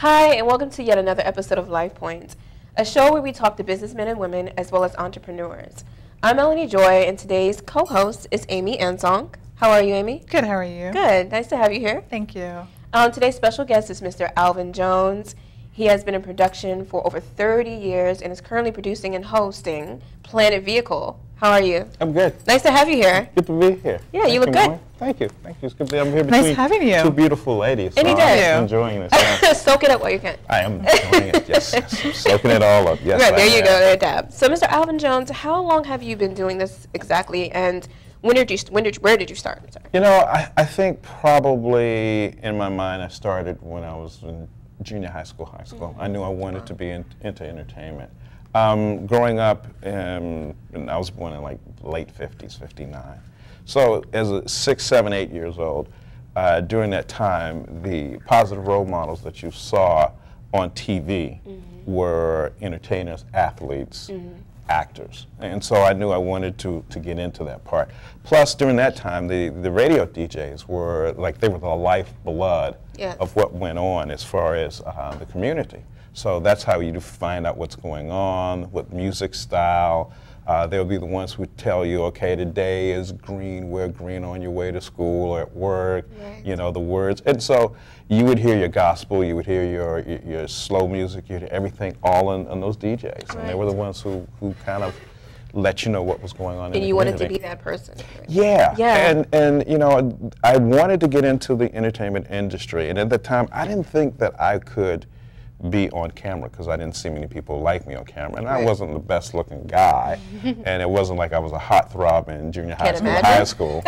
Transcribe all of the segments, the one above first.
Hi, and welcome to yet another episode of Life Points, a show where we talk to businessmen and women as well as entrepreneurs. I'm Melanie Joy, and today's co-host is Amy Ansong. How are you, Amy? Good, how are you? Good, nice to have you here. Thank you. Today's special guest is Mr. Alvin Jones. He has been in production for over 30 years and is currently producing and hosting Planet Vehicle. How are you? I'm good. Nice to have you here. Good to be here. Yeah, you look good. Thank you. Thank you. It's good to be here between nice having you. Two beautiful ladies. Any day. I'm enjoying this. Yeah. Soak it up while you can. I am enjoying it. Yes, I'm soaking it all up. Yes. Right, there you go. There, Dab. So, Mr. Alvin Jones, how long have you been doing this exactly, and where did you start? Sorry. You know, I think probably in my mind I started when I was in junior high school. I knew I wanted to be into entertainment. Growing up, and I was born in like late 50s, 59. So as a 6, 7, 8 years old, during that time, the positive role models that you saw on TV were entertainers, athletes, actors. And so I knew I wanted to get into that part. Plus, during that time, the radio DJs were like, they were the lifeblood of what went on as far as the community. So that's how you find out what's going on, what music style. They'll be the ones who tell you, okay, today is green, wear green on your way to school or at work, you know, the words. And so you would hear your gospel, you would hear your slow music, you'd hear everything all on those DJs. And they were the ones who kind of let you know what was going on in the community. And you wanted to be that person. Right? Yeah. And you know, I wanted to get into the entertainment industry. And at the time, I didn't think that I could be on camera because I didn't see many people like me on camera, and I wasn't the best looking guy, and it wasn't like I was a hot throb in junior high school, high school.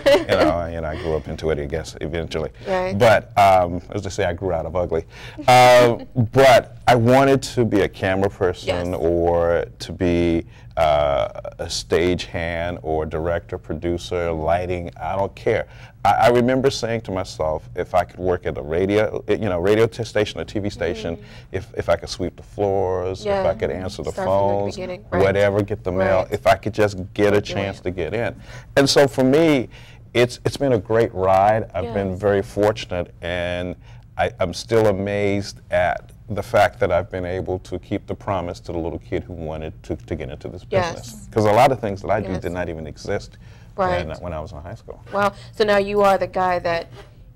You know, I grew up into it, I guess, eventually. But as they say, I grew out of ugly. But I wanted to be a camera person or to be a stage hand or director, producer, lighting. I don't care. I remember saying to myself, if I could work at a radio, radio station, a TV station, if I could sweep the floors, if I could answer the phones, whatever, get the mail, if I could just get a chance to get in. And so for me, it's been a great ride. I've been very fortunate, and I'm still amazed at the fact that I've been able to keep the promise to the little kid who wanted to get into this business. Because a lot of things that I do did not even exist when I was in high school. Wow. So now you are the guy that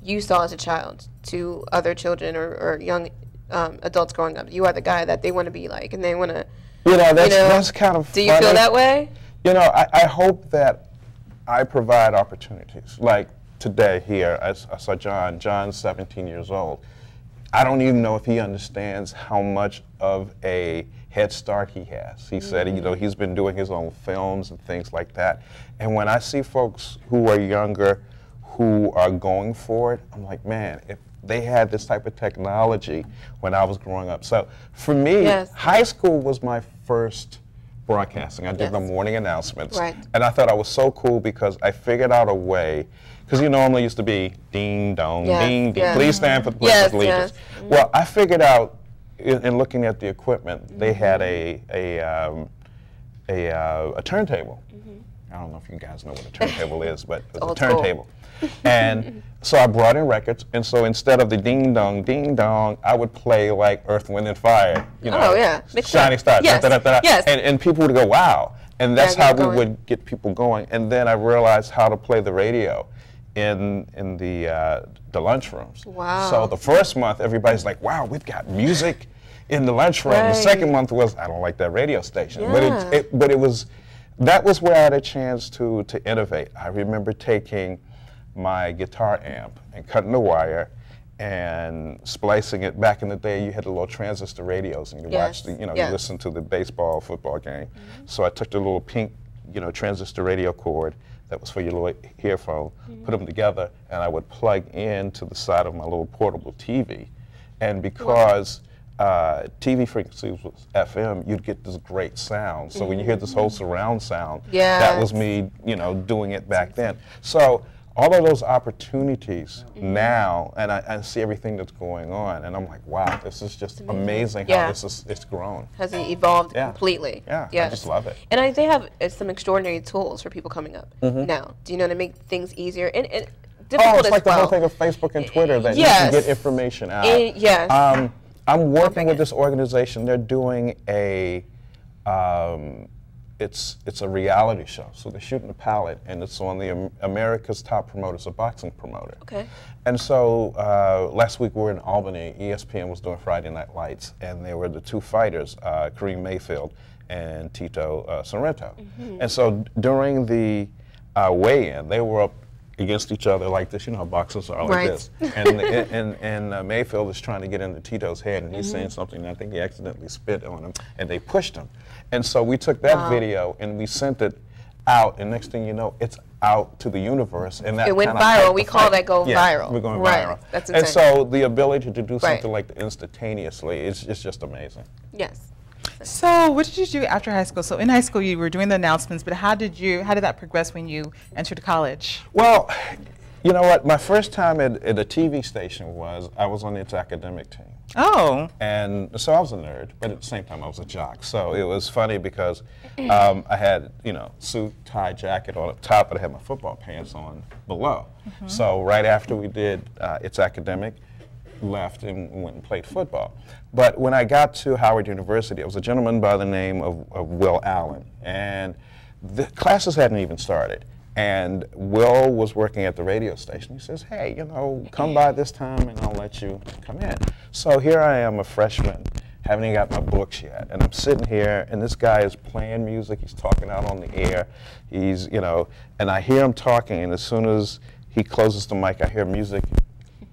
you saw as a child to other children or young adults growing up. You are the guy that they want to be like, and they want to, that's kind of funny. Do you feel that way? You know, I hope that I provide opportunities. Like today here, I saw John's 17 years old. I don't even know if he understands how much of a head start he has. He said, he's been doing his own films and things like that. And when I see folks who are younger who are going for it, I'm like, man, if they had this type of technology when I was growing up. So for me, high school was my first broadcasting. I did the morning announcements. And I thought I was so cool because I figured out a way, because you normally used to be ding dong, ding ding, please stand for the Pledge of Allegiance. Well, I figured out in looking at the equipment, they had a turntable. I don't know if you guys know what a turntable is, but it was a turntable. And so I brought in records, and so instead of the ding dong, I would play like Earth, Wind, and Fire, Shining Stars, and people would go, wow. And that's how we would get people going. And then I realized how to play the radio in the lunchrooms. Wow. So the first month, everybody's like, wow, we've got music in the lunchroom. The second month was, I don't like that radio station. But it was, that was where I had a chance to innovate. I remember taking my guitar amp and cutting the wire and splicing it. Back in the day, you had the little transistor radios, and you watched, you listen to the baseball, football game. So I took the little pink, transistor radio cord that was for your little earphone, put them together, and I would plug into the side of my little portable TV. And because TV frequencies was FM, you'd get this great sound. So when you hear this whole surround sound, that was me, doing it back then. So all of those opportunities now, and I see everything that's going on, and I'm like, wow, this is just amazing how it's grown. Has it evolved completely? I just love it. And they have some extraordinary tools for people coming up now, to make things easier. And difficult it's like the whole thing of Facebook and Twitter that you can get information out. I'm working with this organization. They're doing a, it's a reality show. So they're shooting a pilot, and it's on the America's Top Promoters, a boxing promoter. Okay. And so last week we were in Albany. ESPN was doing Friday Night Lights, and there were the two fighters, Kareem Mayfield and Tito Sorrento. And so during the weigh-in, they were up against each other like this. You know how boxers are like this. And Mayfield is trying to get into Tito's head, and he's saying something, and I think he accidentally spit on him, and they pushed him. And so we took that video and we sent it out, and next thing you know, it's out to the universe. And that it went viral. We call that go viral. We're going viral. That's insane. And so the ability to do something like that instantaneously is just amazing. Yes. So what did you do after high school? So in high school you were doing the announcements, but how did that progress when you entered college? Well, you know what? My first time at a TV station I was on its academic team. Oh. And so I was a nerd, but at the same time I was a jock. So it was funny because I had, suit, tie, jacket on the top, but I had my football pants on below. So right after we did its academic, left and went and played football. But when I got to Howard University, it was a gentleman by the name of Will Allen, and the classes hadn't even started. And Will was working at the radio station. He says, hey, come by this time and I'll let you come in. So here I am, a freshman, haven't even got my books yet. And I'm sitting here, and this guy is playing music. He's talking out on the air. He's, and I hear him talking, and as soon as he closes the mic, I hear music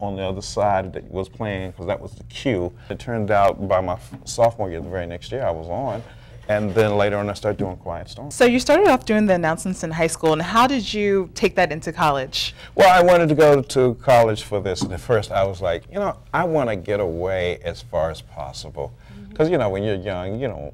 on the other side that was playing, because that was the cue. It turned out by my sophomore year, the very next year, I was on. And then later on, I started doing Quiet Storm. So you started off doing the announcements in high school, and how did you take that into college? Well, I wanted to go to college for this. And at first, I was like, I want to get away as far as possible. Because, when you're young,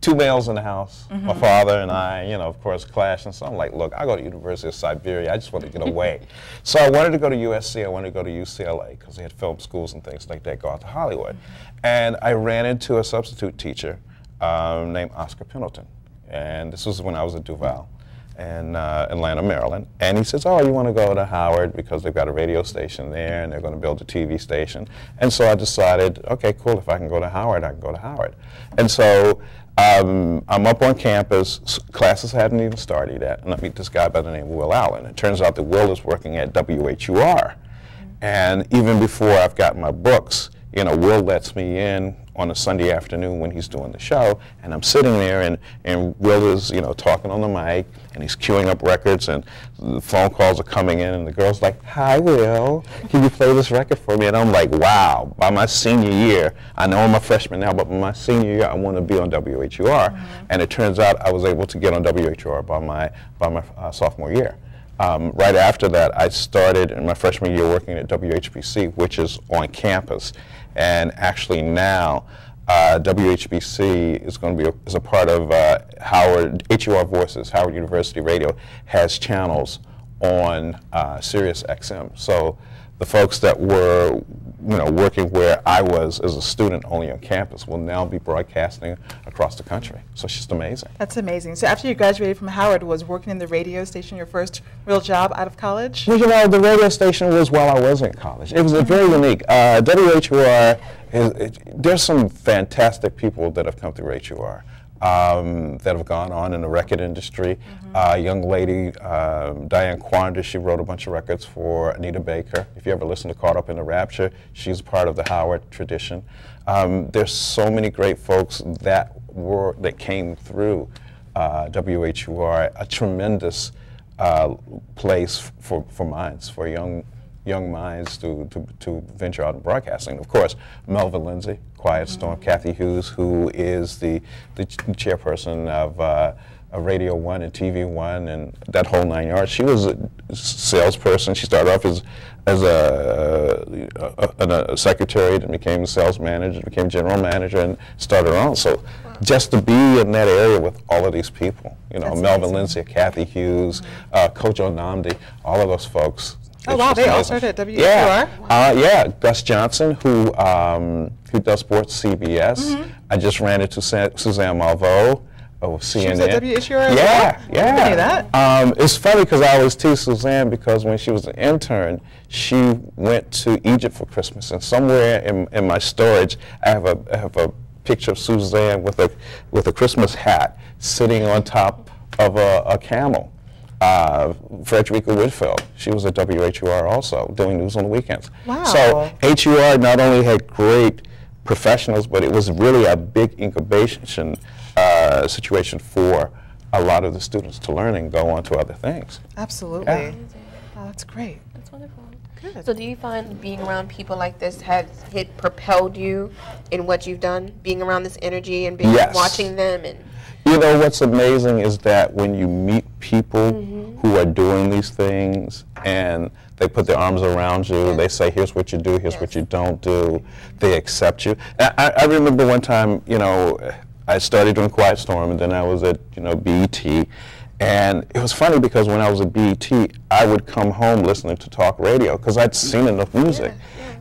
two males in the house, my father and I, of course, clashed. And so I'm like, look, I go to University of Siberia. I just want to get away. So I wanted to go to USC. I wanted to go to UCLA because they had film schools and things like that, go out to Hollywood. And I ran into a substitute teacher named Oscar Pendleton. And this was when I was at Duval in Atlanta, Maryland. And he says, oh, you want to go to Howard because they've got a radio station there and they're going to build a TV station. And so I decided, okay, cool, if I can go to Howard, I can go to Howard. And so I'm up on campus, classes hadn't even started yet, and I meet this guy by the name of Will Allen. It turns out that Will is working at WHUR. And even before I've gotten my books, Will lets me in on a Sunday afternoon when he's doing the show, and I'm sitting there, and Will is, talking on the mic, and he's queuing up records, and the phone calls are coming in, and the girl's like, hi, Will, can you play this record for me? And I'm like, wow, by my senior year, I know I'm a freshman now, but by my senior year, I want to be on WHUR, and it turns out I was able to get on WHUR by my sophomore year. Right after that, I started in my freshman year working at WHBC, which is on campus. And actually now, WHBC is going to be is a part of Howard, HUR Voices, Howard University Radio, has channels on Sirius XM. So the folks that were working where I was as a student only on campus will now be broadcasting across the country. So it's just amazing. That's amazing. So after you graduated from Howard, was working in the radio station your first real job out of college? Well, the radio station was while I was in college. It was very unique. WHUR, there's some fantastic people that have come through HUR. That have gone on in the record industry. A young lady, Diane Quanders, she wrote a bunch of records for Anita Baker. If you ever listen to Caught Up in the Rapture, she's part of the Howard tradition. There's so many great folks that came through WHUR, a tremendous place for minds, for young minds to venture out in broadcasting. Of course, Melvin Lindsay, Quiet Storm, Kathy Hughes, who is the chairperson of Radio 1 and TV 1 and that whole 9 yards. She was a salesperson. She started off as a secretary, then became a sales manager, became general manager, and started on. So just to be in that area with all of these people, Melvin Lindsay, Kathy Hughes, Coach Onamdi, all of those folks. Oh wow, they all started at WHUR? Yeah, Gus Johnson, who does sports CBS. I just ran into Suzanne Malveaux. CNN. She was at WHUR? Yeah, yeah. That. It's funny because I always tease Suzanne because when she was an intern, she went to Egypt for Christmas, and somewhere in my storage, I have a picture of Suzanne with a Christmas hat sitting on top of a camel. Frederica Whitfield, she was at WHUR also, doing news on the weekends. Wow. So HUR not only had great professionals, but it was really a big incubation situation for a lot of the students to learn and go on to other things. Absolutely. Yeah. Oh, that's great. That's wonderful. Good. So do you find being around people like this has propelled you in what you've done, being around this energy and being Yes. watching them? And You know, what's amazing is that when you meet people who are doing these things and they put their arms around you, they say, here's what you do, here's what you don't do, they accept you. I remember one time, you know, I started doing Quiet Storm, and then I was at, you know, BET, and it was funny because when I was at BET, I would come home listening to talk radio because I'd seen enough music.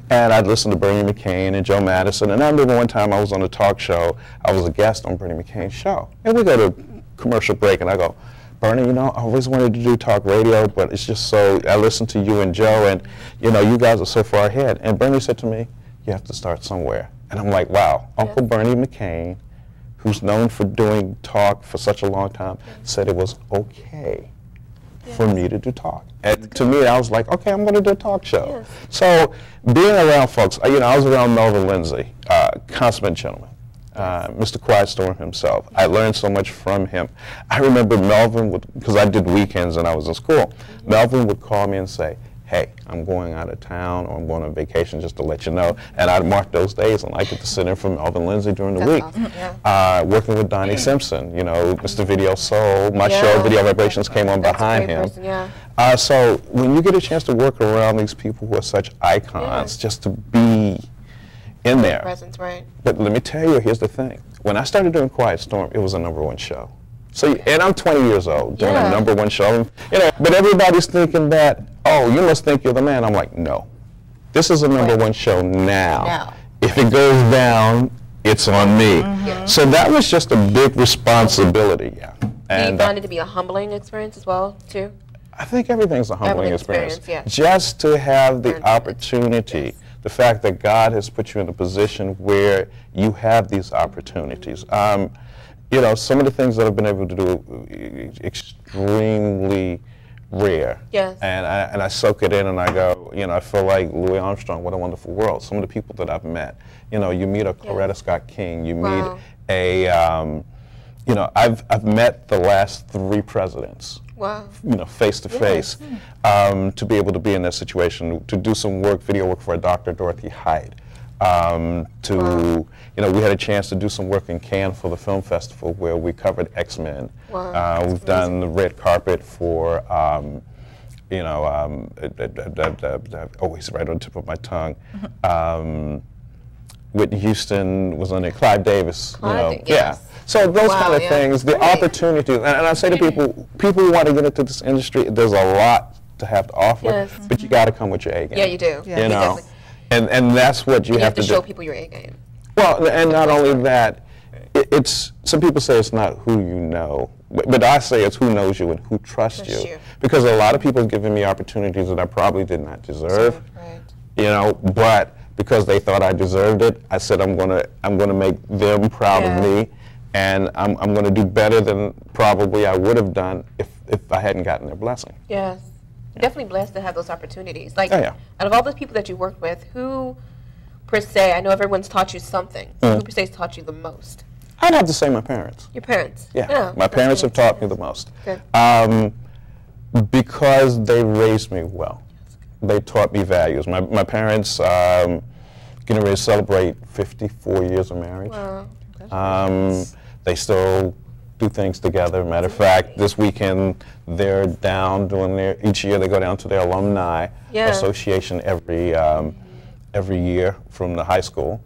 And I'd listen to Bernie McCain and Joe Madison. And I remember one time I was on a talk show. I was a guest on Bernie McCain's show. And we go to commercial break, and I go, Bernie, you know, I always wanted to do talk radio, but it's just so, I listen to you and Joe, and, you know, you guys are so far ahead. And Bernie said to me, you have to start somewhere. And I'm like, wow, Uncle Bernie McCain, who's known for doing talk for such a long time, said it was okay for me to do talk. And to me, I was like, okay, I'm going to do a talk show. So being around folks, you know, I was around Melvin Lindsay, consummate gentleman, Mr. Quiet Storm himself. I learned so much from him. I remember Melvin would, because I did weekends and I was in school, Melvin would call me and say, hey, I'm going out of town or I'm going on vacation, just to let you know. And I'd mark those days, and I get to sit in for Melvin Lindsay during the week. Awesome. Working with Donnie Simpson, you know, Mr. Video Soul, my show, Video Vibrations, came on behind him. So when you get a chance to work around these people who are such icons, just to be in there. Presence, right. But let me tell you, here's the thing. When I started doing Quiet Storm, it was a #1 show. So, and I'm 20 years old doing a #1 show. You know, but everybody's thinking that, oh, you must think you're the man. I'm like, no. This is a #1 show now. If it goes down, it's on me. So that was just a big responsibility. And do you find it to be a humbling experience as well, too? I think everything's a humbling experience. Just to have the opportunity, the fact that God has put you in a position where you have these opportunities. You know, some of the things that I've been able to do extremely rare. And I soak it in and I go, you know, I feel like Louis Armstrong, what a wonderful world. Some of the people that I've met, you know, you meet a Coretta Scott King, you meet a, you know, I've met the last 3 presidents. You know, face to face, to be able to be in that situation, to do some work, video work for Dr. Dorothy Hyde. You know, we had a chance to do some work in Cannes for the film festival where we covered X-Men. We've done the red carpet for, you know, always right on the tip of my tongue. Whitney Houston was on it, Clive Davis, you know, So those kind of things, the opportunities, and I say to people who want to get into this industry, there's a lot to have to offer, but you got to come with your A game. You do. You know, and that's what you have to do. show people your A game. Well, and not only that, it's, some people say it's not who you know, but I say it's who knows you and who trusts you. Because a lot of people have given me opportunities that I probably did not deserve, you know, but because they thought I deserved it, I said I'm gonna make them proud of me, and I'm gonna do better than probably I would have done if I hadn't gotten their blessing. Definitely blessed to have those opportunities. Like, out of all those people that you worked with, who per se, I know everyone's taught you something, who per se has taught you the most? I'd have to say my parents. Your parents? My parents have taught me the most. Because they raised me well. They taught me values. My parents, getting ready to celebrate 54 years of marriage. They still do things together. Matter of fact, this weekend they're down doing each year they go down to their alumni association every year from the high school.